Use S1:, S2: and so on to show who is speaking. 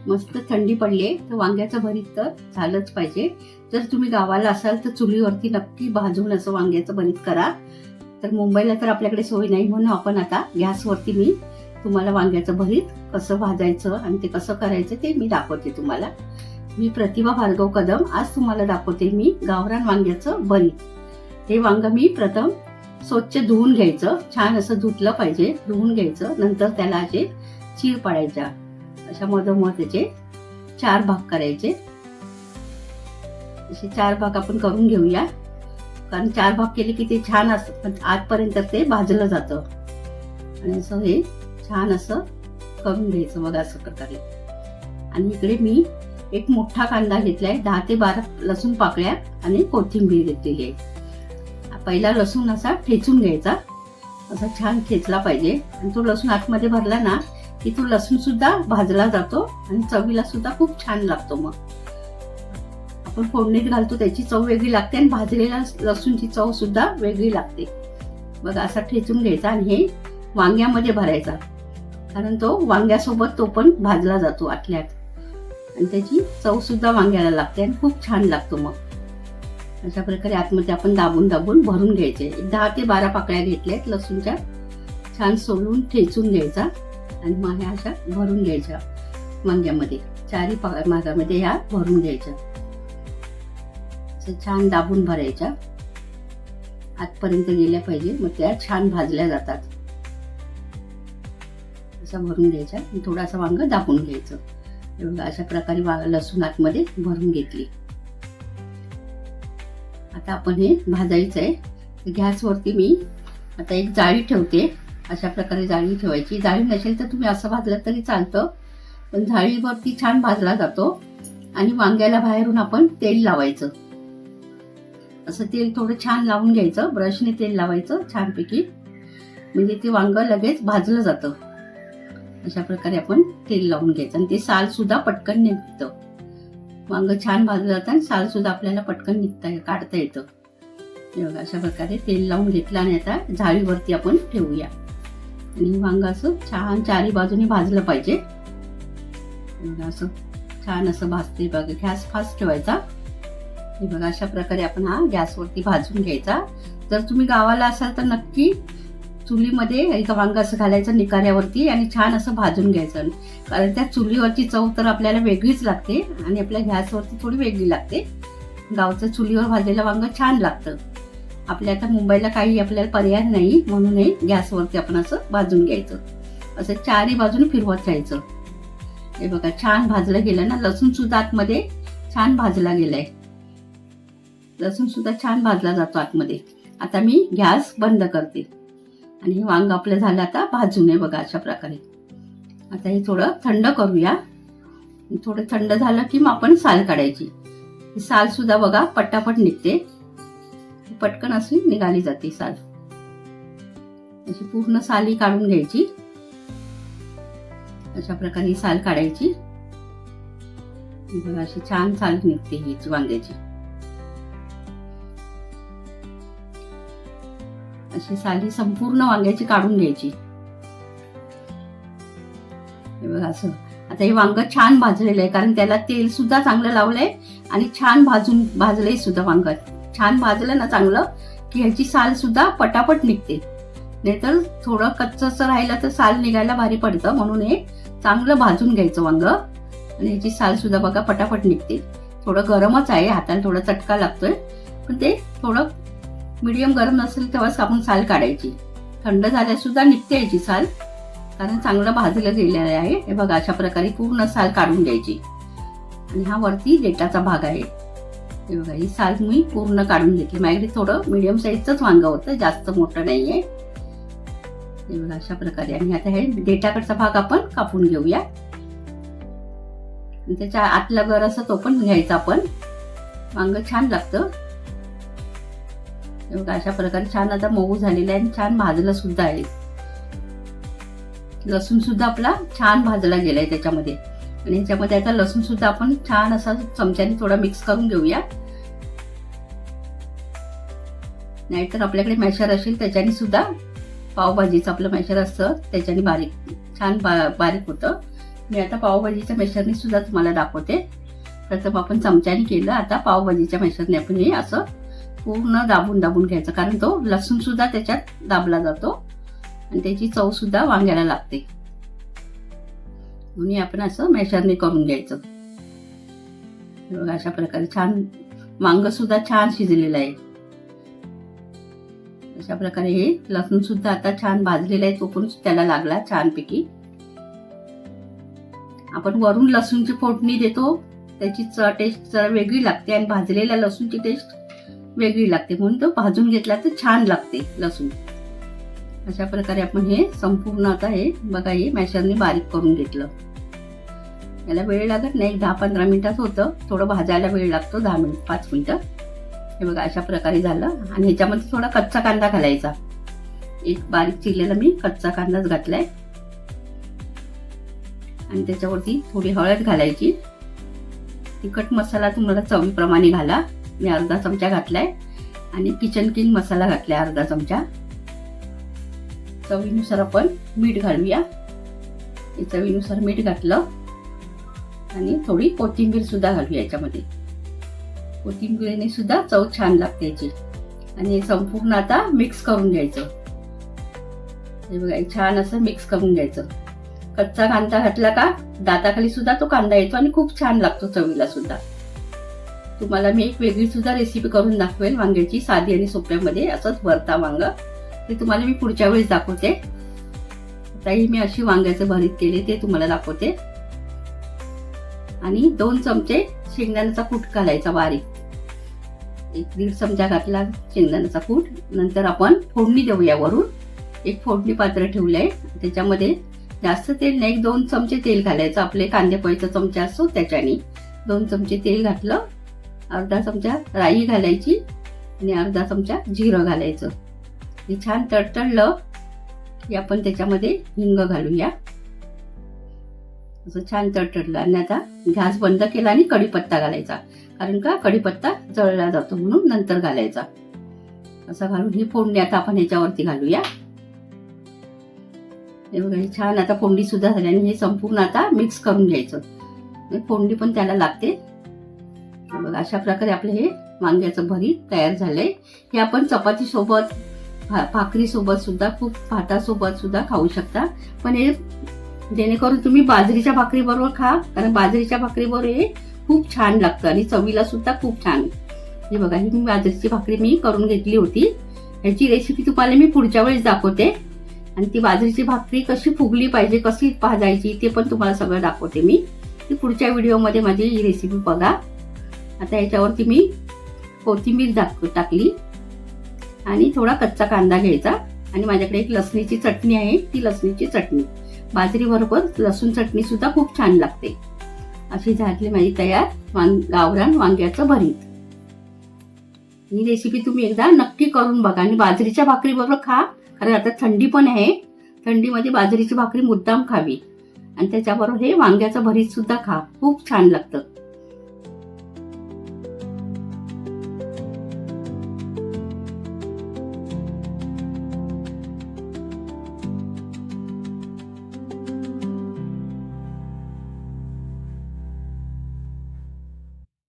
S1: मस्त थंडी पडली आहे तर वांग्याचं भरीत तर झालंच पाहिजे. जर तुम्ही गावाला असाल तर चुलीवरती नक्की भाजून असं वांग्याचं भरीत करा. तर मुंबईला तर आपल्याकडे सोय नाही, म्हणून आपण आता गॅसवरती मी तुम्हाला वांग्याचं भरीत कसं भाजायचं आणि ते कसं करायचं ते मी दाखवते तुम्हाला. मी प्रतिभा भार्गव कदम. आज तुम्हाला दाखवते मी गावरान वांग्याचं भरीत. हे वांग मी प्रथम स्वच्छ धुवून घ्यायचं, छान असं धुतलं पाहिजे, धुवून घ्यायचं. नंतर त्याला असे चीर पाडायच्या, अशा मधोमध त्याचे 4 भाग करायचे. असे 4 भाग आपण करून घेऊया, कारण 4 भाग केले की ते छान असं आतपर्यंत ते भाजलं जातं. आणि असं हे छान असं करून घ्यायचं बघा, असं प्रकारे. आणि इकडे मी एक मोठा कांदा घेतलाय, 10 ते 12 लसूण पाकळ्या आणि कोथिंबीर घेतलेली आहे. पहिला लसूण असा ठेचून घ्यायचा, असा छान ठेचला पाहिजे. आणि तो लसूण आतमध्ये भरला ना की तो लसूण सुद्धा भाजला जातो आणि चवीला सुद्धा खूप छान लागतो. मग आपण फोडणीत घालतो त्याची चव वेगळी लागते आणि भाजलेल्या लसूणची चव सुद्धा वेगळी लागते. बघा असा ठेचून घ्यायचा आणि हे वांग्यामध्ये भरायचा, कारण तो वांग्यासोबत तो पण भाजला जातो आतल्यात आणि त्याची चव सुद्धा वांग्याला लागते आणि खूप छान लागतो. मग अशा प्रकारे आतमध्ये आपण दाबून दाबून भरून घ्यायचे. 10 ते 12 पाकळ्या घेतल्यात लसूणच्या, छान सोलून ठेचून घ्यायचा आणि मग ह्या अशा भरून घ्यायच्या वांग्यामध्ये. 4ही भागामध्ये ह्या भरून घ्यायच्या, छान दाबून भरायच्या, आतपर्यंत गेल्या पाहिजे, मग त्या छान भाजल्या जातात. असं भरून घ्यायच्या. थोडासा वांग दाबून घ्यायचं. एवढं अशा प्रकारे लसूण आतमध्ये भरून घेतली. आता आपण हे भाजायचं आहे. गॅसवरती मी आता एक जाळी ठेवते. अशा प्रकारे जाळी ठेवायची. जाळी नसेल तर तुम्ही असं भाजलं तरी चालतं, पण जाळीवरती छान भाजला जातो. आणि वांग्याला बाहेरून आपण तेल लावायचं. असं तेल थोडं छान लावून घ्यायचं, ब्रशने तेल लावायचं छानपैकी, म्हणजे ते वांग लगेच भाजलं जातं. अशा प्रकारे आपण तेल लावून घ्यायचं आणि ते साल सुद्धा पटकन निघतं. वांग छान भाजलं जातं आणि साल सुद्धा आपल्याला पटकन काढता येतं. बघा अशा प्रकारे तेल लावून घेतलं आणि आता जाळीवरती आपण ठेवूया. आणि वांग असं छान 4ही बाजूने भाजलं पाहिजे. असं छान असं भाजते बघा. गॅस फास्ट ठेवायचा. हे बघा अशा प्रकारे आपण हा गॅसवरती भाजून घ्यायचा. जर तुम्ही गावाला असाल तर नक्की चुलीमध्ये एक वांग असं घालायचं निकाऱ्यावरती आणि छान असं भाजून घ्यायचं, कारण त्या चुलीवरची चव तर आपल्याला वेगळीच लागते आणि आपल्या गॅसवरती थोडी वेगळी लागते. गावचं चुलीवर भाजलेलं वांग छान लागतं. आपल्या आता मुंबईला काही आपल्याला पर्याय नाही, म्हणून हे गॅसवरती आपण असं भाजून घ्यायचं. असं 4ही बाजूने फिरवत राहायचं. हे बघा छान भाजलं गेलं ना. लसूण सुद्धा आतमध्ये छान भाजला गेलाय. लसूण सुद्धा छान भाजला जातो आतमध्ये. आता मी गॅस बंद करते आणि हे वांग आपलं झालं आता भाजून. आहे बघा अशा प्रकारे. आता हे थोडं थंड करूया. थोडं थंड झालं की मग आपण साल काढायची. ही साल सुद्धा बघा पटापट निघते, पटकन अशी निघाली जाते साल. अशी पूर्ण साली काढून घ्यायची. अशा प्रकारे ही साल काढायची. बघा अशी छान साल निघते ही वांग्याची. अशी साली संपूर्ण वांग्याची काढून घ्यायची. हे बघा असं. आता हे वांग छान भाजलेलं आहे, कारण त्याला तेल सुद्धा चांगलं लावलंय आणि छान भाजलंय सुद्धा. वांग छान भाजलं ना चांगलं की ह्याची साल सुद्धा पटापट निघते. नाहीतर थोडं कच्चं राहिलं तर साल निघायला भारी पडतं, म्हणून हे चांगलं भाजून घ्यायचं वांग. आणि ह्याची साल सुद्धा बघा पटापट निघते. थोडं गरमच आहे, हाताला थोडा चटका लागतोय, पण ते थोडं मीडियम गरम नसेल तेव्हाच आपण साल काढायची. थंड झाल्या सुद्धा निघते याची साल, कारण चांगलं भाजलं गेलेलं आहे. हे बघा अशा प्रकारे पूर्ण साल काढून घ्यायची. आणि हा वरती देठाचा भाग आहे. हे बघा ही साल मी पूर्ण काढून घेतली. माझ्याकडे थोडं मीडियम साईजचंच वांग होतं, जास्त मोठं नाहीये. हे बघा अशा प्रकारे. आणि आता हे देठाकडचा भाग आपण कापून घेऊया. त्याच्या आतला गर असं तो पण घ्यायचा आपण. वांग छान लागतं. बघा अशा प्रकारे छान आता मऊ झालेलं आहे आणि छान भाजलं सुद्धा आहे. लसूण सुद्धा आपला छान भाजला गेलाय त्याच्यामध्ये. आणि ह्याच्यामध्ये आता लसूण सुद्धा आपण छान असा चमच्याने थोडा मिक्स करून घेऊया. नाहीतर आपल्याकडे मॅशर असेल त्याच्याने सुद्धा, पावभाजीचं आपलं मॅशर असतं त्याच्याने बारीक छान बारीक होतं. मी आता पावभाजीच्या मेशरने सुद्धा तुम्हाला दाखवते. प्रथम आपण चमच्याने केलं, आता पावभाजीच्या मेशरने आपण हे असं पूर्ण दाबून दाबून घ्यायचं, कारण तो लसूण सुद्धा त्याच्यात दाबला जातो आणि त्याची चव सुद्धा वांग्याला लागते. म्हणून आपण असं मेशरने करून घ्यायचं. बघा अशा प्रकारे छान वांग सुद्धा छान शिजलेलं आहे. अशा प्रकारे हे लसूण सुद्धा आता छान भाजलेलं आहे, तो पण त्याला लागला छानपैकी. आपण वरून लसूणची फोडणी देतो, त्याची टेस्ट जरा वेगळी लागते आणि भाजलेल्या लसूणची टेस्ट वेगळी लागते, म्हणून तो भाजून घेतला तर छान लागते लसूण. अशा प्रकारे आपण हे संपूर्ण आता हे बघा हे मॅशरने बारीक करून घेतलं. याला वेळ लागत नाही, 10-15 मिनिटात होतं. थोडं भाजायला वेळ लागतो, 5 मिनिटं. हे बघा अशा प्रकारे झालं. आणि ह्याच्यामध्ये थोडा कच्चा कांदा घालायचा. एक बारीक चिरलेला मी कच्चा कांदाच घातलाय. आणि त्याच्यावरती थोडी हळद घालायची. तिखट मसाला तुम्हाला चवीप्रमाणे घाला. मी अर्धा चमचा घातलाय. आणि किचन किंग मसाला घातलाय अर्धा चमचा. चवीनुसार आपण मीठ घालूया. चवीनुसार मीठ घातलं आणि थोडी कोथिंबीर सुद्धा घालूया याच्यामध्ये. कोथिंबीरीने सुद्धा चव छान लागते याची. आणि हे संपूर्ण आता मिक्स करून घ्यायचं. हे बघा छान असं मिक्स करून घ्यायचं. कच्चा कांदा घातला का दाताखाली सुद्धा तो कांदा येतो आणि खूप छान लागतो चवीला सुद्धा. तुम्हाला मी एक वेगळी सुद्धा रेसिपी करून दाखवेल वांग्याची, साधी आणि सोप्यामध्ये. असंच भरता वांग, ते तुम्हाला मी पुढच्या वेळेस दाखवते. आताही मी अशी वांग्याचे भरीत केले ते तुम्हाला दाखवते. आणि 2 चमचे शेंगदाण्याचा कूट घालायचा बारीक. 1-1.5 चमचा घातला शेंगदाण्याचा कूट. नंतर आपण फोडणी देऊया वरून. एक फोडणी पात्र ठेवलंय, त्याच्यामध्ये जास्त तेल नाही, 2 चमचे तेल घालायचं. आपले कांदे पोळीचा चमचा असतो त्याच्याने 2 चमचे तेल घातलं. अर्धा चमचा राई घालायची आणि अर्धा चमचा जिरं घालायचं. हे छान तडतडलं की आपण त्याच्यामध्ये हिंग घालूया. असं छान तडतडलं आणि आता गॅस बंद केला आणि कढीपत्ता घालायचा, कारण का कढीपत्ता जळला जातो म्हणून नंतर घालायचा. असं घालून ही फोडणी आता आपण ह्याच्यावरती घालूया. हे बघा हे छान आता फोडणी सुद्धा झाली आणि हे संपूर्ण आता मिक्स करून घ्यायचं. फोडणी पण त्याला लागते. बघा अशा प्रकारे आपलं हे वांग्याचं भरीत तयार झालंय. हे आपण चपाती सोबत, भाकरी सोबत सुद्धा, खूप भातासोबत सुद्धा खाऊ शकता. पण हे जेणेकरून तुम्ही बाजरीच्या भाकरी बरोबर खा, कारण बाजरीच्या भाकरी बरोबर हे खूप छान लागतं आणि चवीला सुद्धा खूप छान. हे बघा ही मी बाजरीची भाकरी मी करून घेतली होती. ह्याची रेसिपी तुम्हाला मी पुढच्या वेळेस दाखवते. आणि ती बाजरीची भाकरी कशी फुगली पाहिजे, कशी भाजायची, ते पण तुम्हाला सगळं दाखवते मी. ती पुढच्या व्हिडिओमध्ये माझी ही रेसिपी बघा. आता याच्यावरती मी कोथिंबीर टाकली आणि थोडा कच्चा कांदा घ्यायचा. आणि माझ्याकडे एक लसणीची चटणी आहे, ती लसणीची चटणी. बाजरी बरोबर लसूण चटणी सुद्धा खूप छान लागते. अशी झाली माझी तयार गावरान वांग्याचं भरीत. ही रेसिपी तुम्ही एकदा नक्की करून बघा आणि बाजरीच्या भाकरी बरोबर खा, कारण आता थंडी पण आहे. थंडीमध्ये बाजरीची भाकरी मुद्दाम खावी आणि त्याच्याबरोबर हे वांग्याचं भरीत सुद्धा खा, खूप छान लागतं.